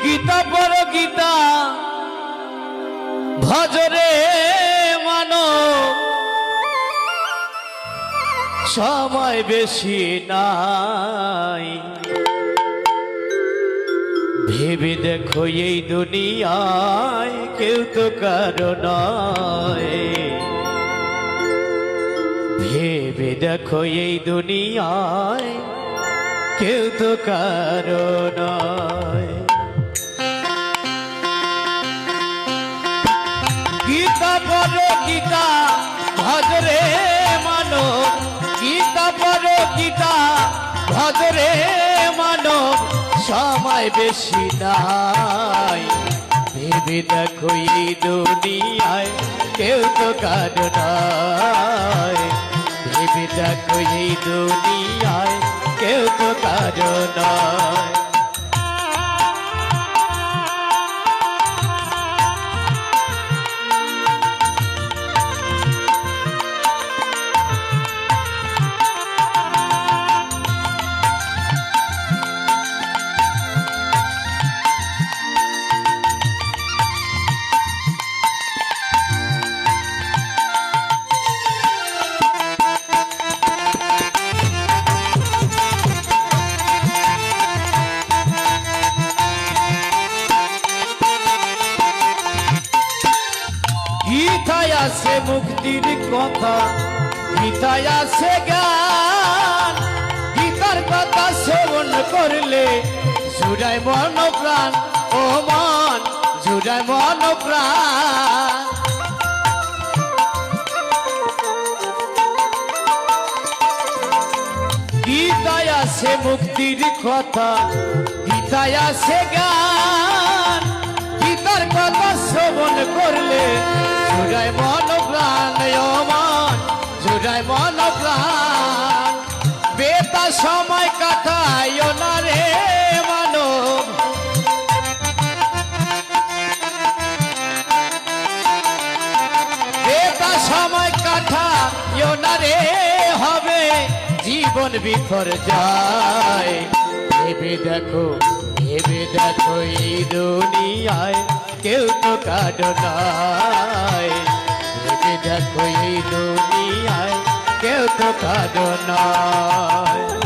গীতা পড় গীতা ভজরে মানো সময় বেশি নাই ভেবে দেখো এই দুনিয়ায় কেউ তো কারো নয় ভেবে দেখো এই দুনিয়ায় কেউ তো কারো নয় গীতা পড়ো গীতা ভজরে মানো গীতা পড়ো গীতা ভজরে মানো সময় বেশি নাই ভেবে দেখো এই দুনিয়ায় কেউ তো কারো নয় ভেবে দেখো এই দুনিয়ায় কেউ তো কারো নয় গীতায় আছে মুক্তির কথা গীতায় আছে জ্ঞান গীতার কথা শ্রবণ করলে জুড়ায় মন প্রাণ ও মন জুড়ায় মন প্রাণ গীতায় আছে মুক্তির কথা গীতায় আছে জ্ঞান গীতার কথা শ্রবণ করলে জুড়ায় মন প্রাণ ও মন জুড়ায় মন প্রাণ বেতা সময় কাটায় না রে মানব বেতা সময় কাটায় না রে হবে জীবন বিফর যায় ভেবে দেখো এই দুনিয়ায় কেউ তো কারো নয় ভেবে দেখো এই দুনিয়ায় কেউ তো কারো নয়